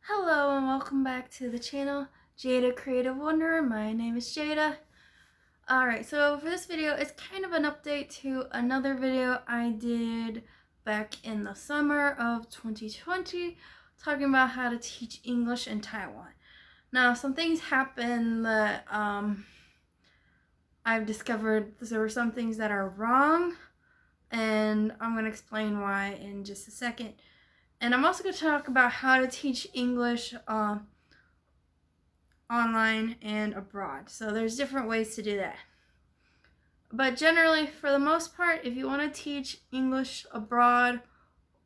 Hello and welcome back to the channel, Jada Creative Wanderer. My name is Jada. Alright, so for this video, it's kind of an update to another video I did back in the summer of 2020, talking about how to teach English in Taiwan. Now, some things happened that I've discovered there were some things that are wrong, and I'm going to explain why in just a second. And I'm also going to talk about how to teach English online and abroad. So there's different ways to do that. But generally, for the most part, if you want to teach English abroad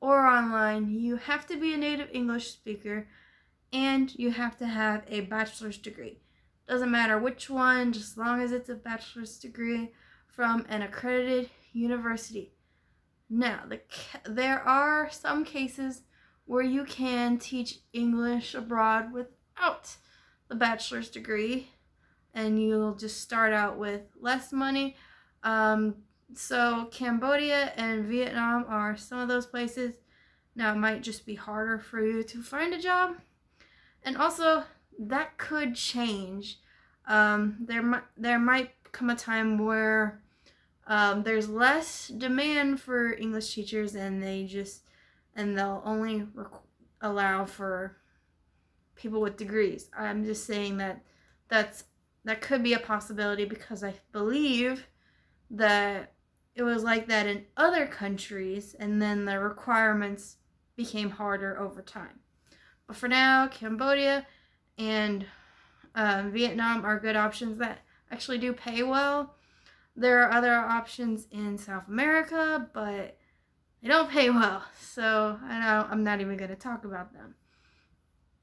or online, you have to be a native English speaker and you have to have a bachelor's degree. Doesn't matter which one, just as long as it's a bachelor's degree from an accredited university. Now, there are some cases where you can teach English abroad without the bachelor's degree, and you'll just start out with less money. So Cambodia and Vietnam are some of those places. Now, it might just be harder for you to find a job, and also that could change. There might come a time where there's less demand for English teachers, and they'll only allow for people with degrees. I'm just saying that could be a possibility, because I believe that it was like that in other countries, and then the requirements became harder over time. But for now, Cambodia and Vietnam are good options that actually do pay well. There are other options in South America, but they don't pay well, so I'm not even going to talk about them.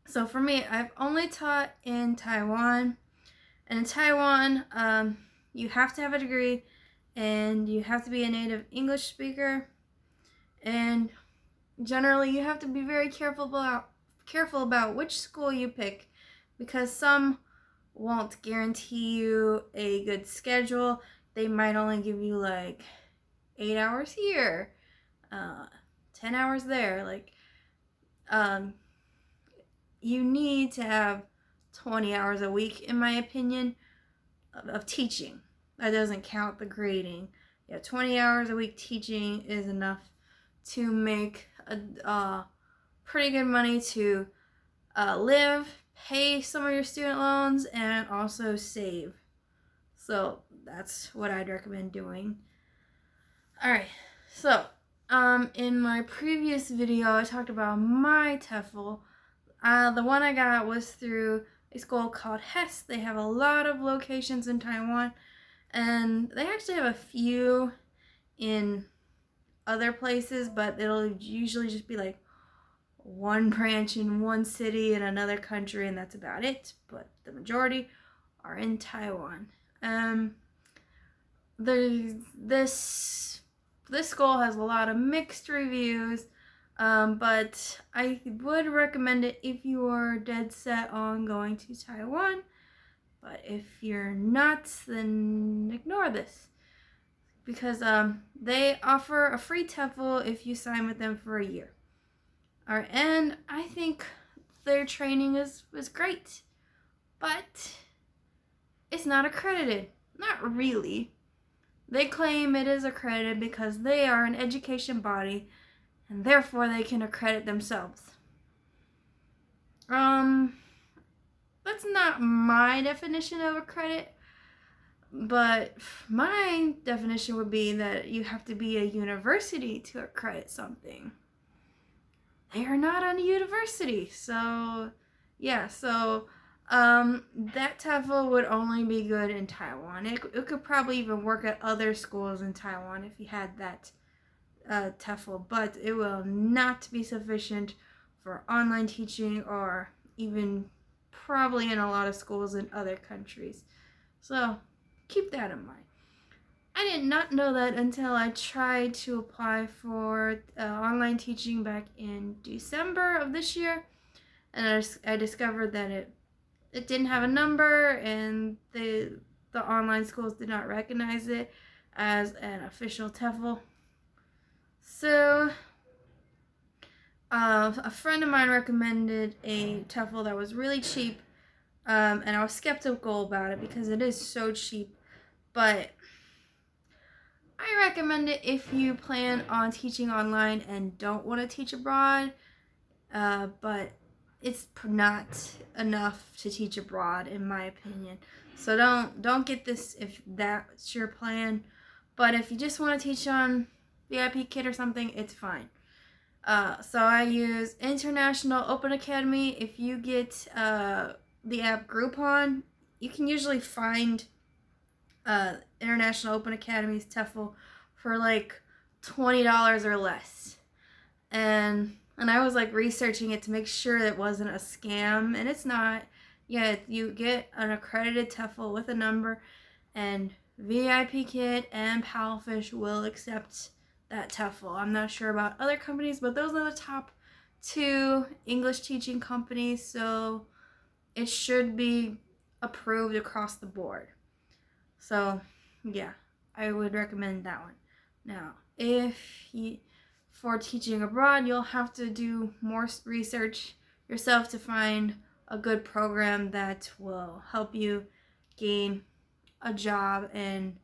So for me, I've only taught in Taiwan, and in Taiwan, you have to have a degree, and you have to be a native English speaker, and generally you have to be very careful about which school you pick, because some won't guarantee you a good schedule. They might only give you like 8 hours here, 10 hours there. You need to have 20 hours a week, in my opinion, of teaching. That doesn't count the grading. 20 hours a week teaching is enough to make pretty good money to live, pay some of your student loans, and also save. So that's what I'd recommend doing. Alright, so in my previous video, I talked about my TEFL. The one I got was through a school called Hess. They have a lot of locations in Taiwan, and they actually have a few in other places, but it'll usually just be like one branch in one city in another country, and that's about it. But the majority are in Taiwan. This school has a lot of mixed reviews, but I would recommend it if you are dead set on going to Taiwan. But if you're not, then ignore this, because they offer a free TEFL if you sign with them for a year. Alright, and I think their training was great, but it's not accredited. Not really. They claim it is accredited because they are an education body, and therefore they can accredit themselves. That's not my definition of a credit, but my definition would be that you have to be a university to accredit something. They are not on a university, so yeah, that TEFL would only be good in Taiwan. It could probably even work at other schools in Taiwan if you had that TEFL, but it will not be sufficient for online teaching, or even probably in a lot of schools in other countries. So keep that in mind. I did not know that until I tried to apply for online teaching back in December of this year, and I discovered that it didn't have a number, and the online schools did not recognize it as an official TEFL. So A friend of mine recommended a TEFL that was really cheap, and I was skeptical about it because it is so cheap, but I recommend it if you plan on teaching online and don't want to teach abroad, but it's not enough to teach abroad in my opinion. So don't get this if that's your plan, but if you just want to teach on VIP Kit or something, it's fine. So I use International Open Academy. If you get the app Groupon, you can usually find International Open Academy's TEFL for like $20 or less. And I was like researching it to make sure it wasn't a scam, and it's not. Yeah, you get an accredited TEFL with a number, and VIP Kit and Palfish will accept that TEFL. I'm not sure about other companies, but those are the top 2 English teaching companies, so it should be approved across the board. So, yeah, I would recommend that one. Now, for teaching abroad, you'll have to do more research yourself to find a good program that will help you gain a job and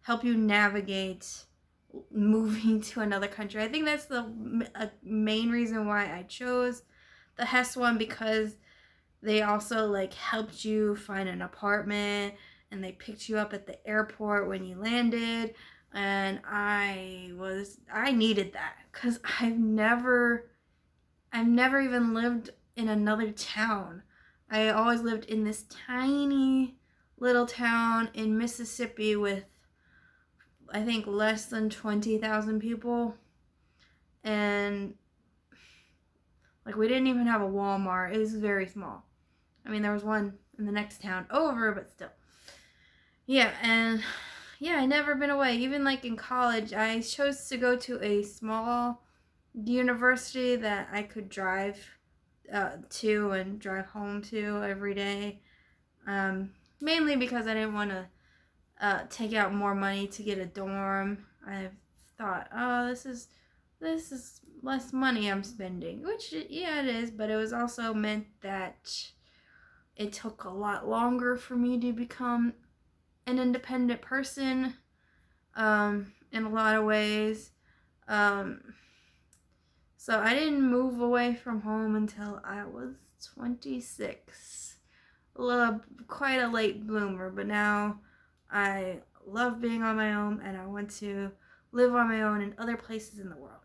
help you navigate moving to another country. I think that's the main reason why I chose the Hess one, because they also like helped you find an apartment and they picked you up at the airport when you landed, and I needed that cuz I've never even lived in another town. I always lived in this tiny little town in Mississippi with, I think, less than 20,000 people, and like we didn't even have a Walmart. It was very small. I mean, there was one in the next town over, but still. Yeah, and yeah, I never been away. Even like in college, I chose to go to a small university that I could drive to and drive home to every day. Mainly because I didn't want to take out more money to get a dorm. I thought, oh, this is less money I'm spending, which yeah, it is, but it was also meant that it took a lot longer for me to become an independent person, in a lot of ways. So I didn't move away from home until I was 26. Quite a late bloomer, but now I love being on my own and I want to live on my own in other places in the world.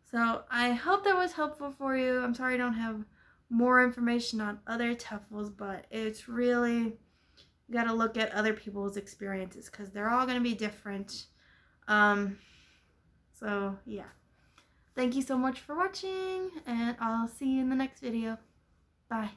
So I hope that was helpful for you. I'm sorry I don't have more information on other TEFLs, but it's really, you got to look at other people's experiences because they're all going to be different. So yeah. Thank you so much for watching, and I'll see you in the next video. Bye.